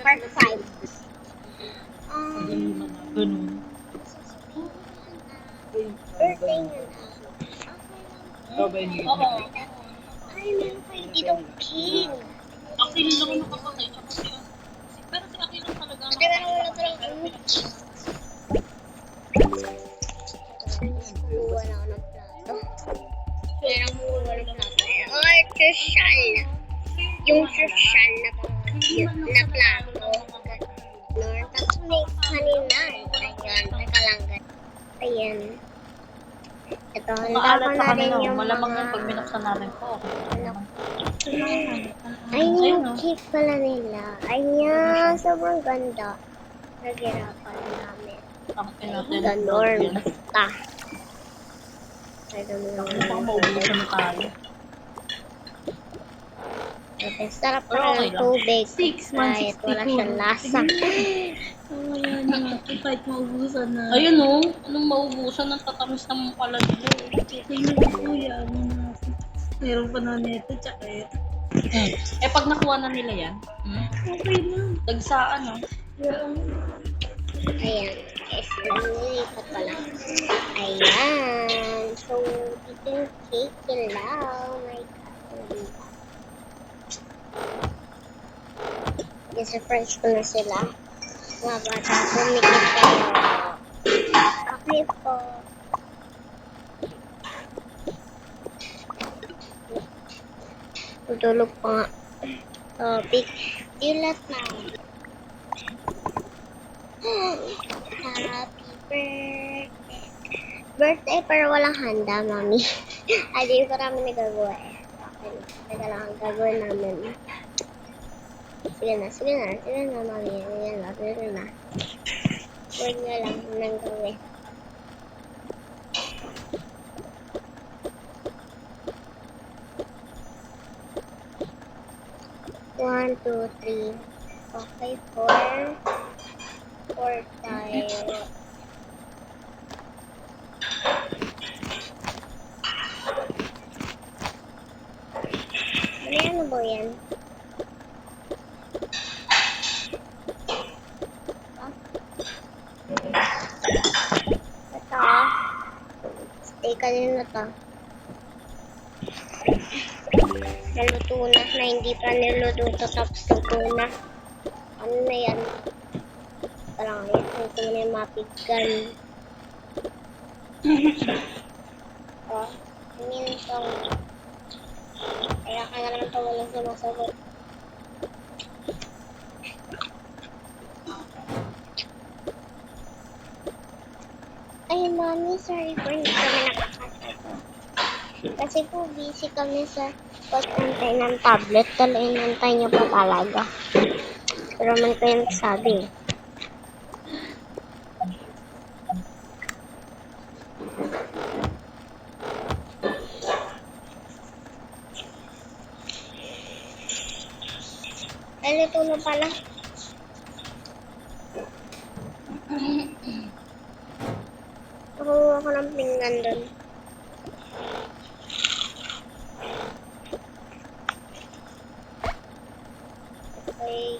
Part 5. Ganun. Birthday niya na. Okay lang. Oo. Ay, meron kayo ditong king. Actually, lang ako nakapatay. Tsaka si pero si Aki lang talaga. Ate, meron wala talagang ano. Kukuha na ako ng plato. Meron kukuha ng plato. Ay, social. Yung social na plato. Lord, tapos may kanina. Ayan, teka lang. Ayan. Ito, handa ko Maalat na sa rin kanila. yung Malamang yan mga... pag binuksan natin to. Ay, yung cake pala nila. Ayan, sobrang ganda. Naghirapan namin. Tangkin natin. Ganorm. Ta. Ay, ganorm. Baka maubusan na tayo. Okay, sarap Pero pa okay ng lang. tubig. 6, Kahit wala siyang lasa. Wala na. Kahit maubusan na. Ayun o. Anong maubusan? Ang tatamis naman pala nila. Tingnan ko kuya. Meron pa na neto. Tsaka ito. Eh pag nakuha na nila yan, Okay na. dagsaan o. Ayan. Guys, nilipat pala. Ayan. So, ito yung cake nila. Oh my God. I-surprise ko na sila. Mga bata, pumikit kayo. Okay po. Tutulog pa nga. Topic. Dilat na. Happy birthday. Birthday pero walang handa, mami. Ay, di pa namin nagagawa eh. Okay, teka lang ang gagawin namin. Sige na, mami. Sige na. Huwag nyo lang nang gawin. One, two, three. Okay, four tayo. Ano ba yan? Ito. Stay kanina to. Naluto na hindi pa niluto tapos luto na. Ano na yan? Parang ito na yung mapigan. Oh, tingin itong kaya ka na lang ito walang sumasagot. Ay, mami, sorry po, hindi kami nakakasagot. Kasi po, busy kami sa pag-antay ng tablet. Dahil inantay niyo pa talaga. Pero man ko yung sabi. Ay, ito na pala. Nakuha ko ng pinggan doon. Okay,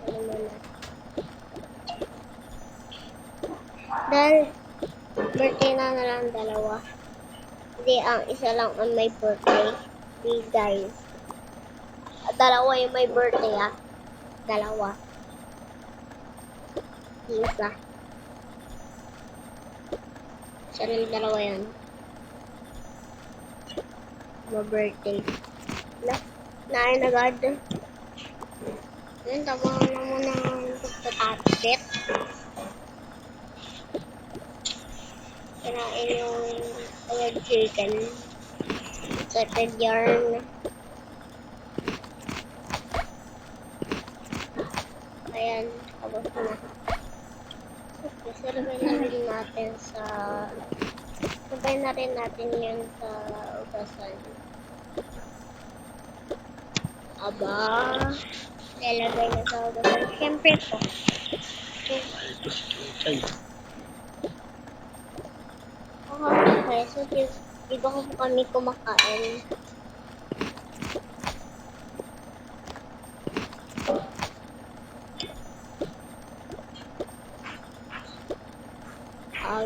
ano muna. Dahil, birthday na lang dalawa. Hindi, ang isa lang ang may birthday. Hey guys. Dalawa yung may birthday ah. Dalawa. Isa. Siya ng dalawa yan. Ma-birthday. Nain agad. Ayun, tama na muna ang pagtatapit. Kinain yung chicken. Second yarn. Ayan, tapos na. Sabay na rin natin sa... Sabay na rin natin yan sa ugasan. Aba, lalagay na sa ugasan. Siyempre po. Okay, so di ba kami kumakain?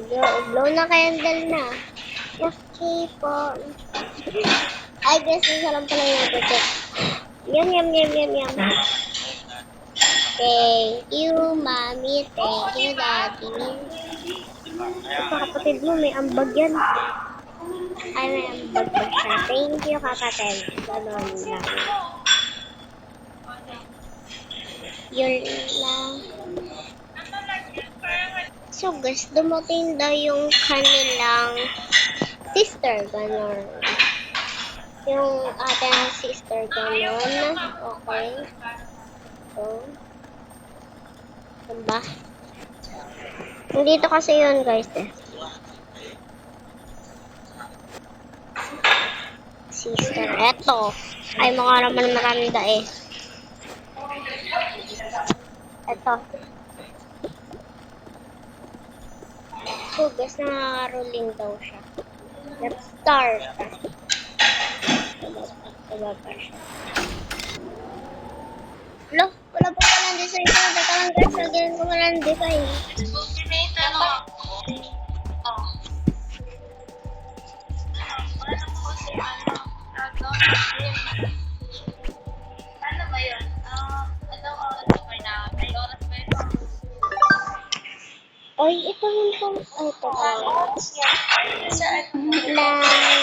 Blow na candle na. Okay po. Ay, guys, isa lang pala yung budget. Yum, yum, yum, yum, yum. Thank you, Mami. Thank you, Daddy. Ito, kapatid mo, may ambag yan. Ay, may ambag pa siya. Thank you, kapatid. Ganon lang. Yun lang. So, guys, dumating daw yung kanilang sister, ganon. Yung ating sister, ganon. Okay. So, diba? Nandito kasi yun, guys, eh. Sister, eto. Ay, mukha naman matanda, eh. Eto. So, guys, nakaka-rolling daw siya. Let's start. Sababa siya. Lo, wala pa palang design ko. Teka lang, guys, lagyan ko palang design. Ano ba yun? Oy, ito yun po. Ay, ito ba?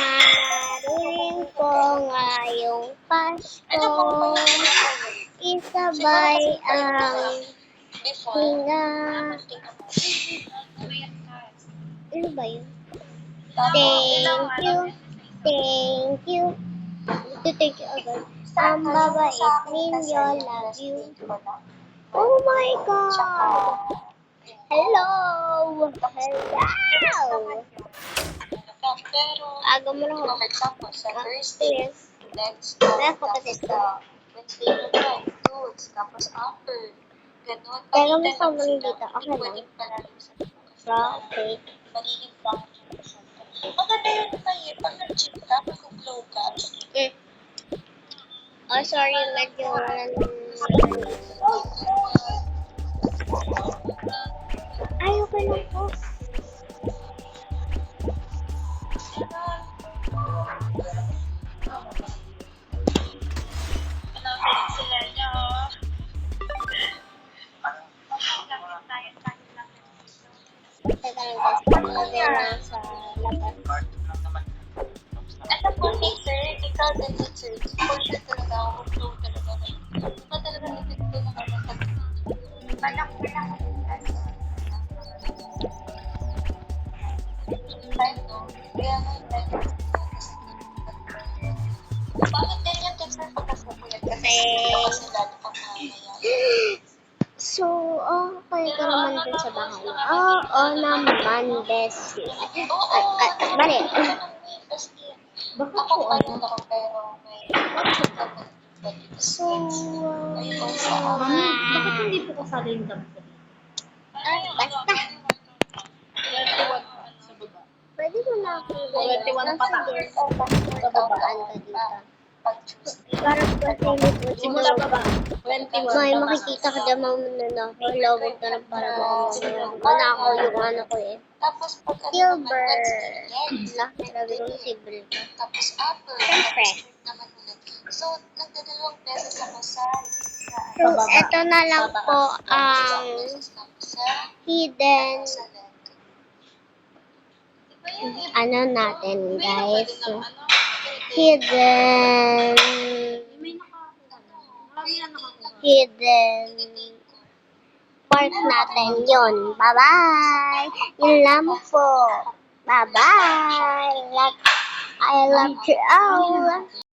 Lalaruin ko ngayong Pasko. Isabay ang hinga. Ano ba yun? Thank you. Thank you. Thank you agad. Ang babait ninyo. Love you. Oh my God. Hello. Hello. Aga mo lang. For example, sa Thursday, next Wednesday naman, tools, tapos upper. Ganon. Teka mo sa mga dito. Okay lang. Pwedeng palalim sa Okay. magiging function sa maganda yun kayo, pag nag-chip ka, mag-glow ka. Oh, sorry. Medyo walang... Ay, okay lang po. Teka lang, guys. Pagkakagay lang sa labas. Ano po, sir, ikaw din yun, sir. For sure talaga ako, mag-glow talaga. Diba talaga nipit ko na kami sa panak. Time, no? Kaya nga, time. Bakit ganyan, sir, pagkasapuyat? Kasi lalo pang mamaya. So, okay ka naman dun sa bahay. Oo naman, Bessie. Bali. Bakit ako ano ako pero may So, Bakit hindi po kasali yung dumpster? basta. Pwede mo na akong 21 pataas. bababaan ka dito. Para kasi may Simula pa ba? 21 may pataas. makikita ka dyan na hulawag ka lang para manakaw yung ano ko eh. tapos pag Silver. Laki sabi ko silver ko. tapos upper Siyempre. tapos naman ulit. So, nagdadalawang beses ako sa So, eto na lang po ang sa hidden sa leg. ano natin guys. Hidden part natin yon. Bye-bye! Yun lang po. Bye-bye! I love you all.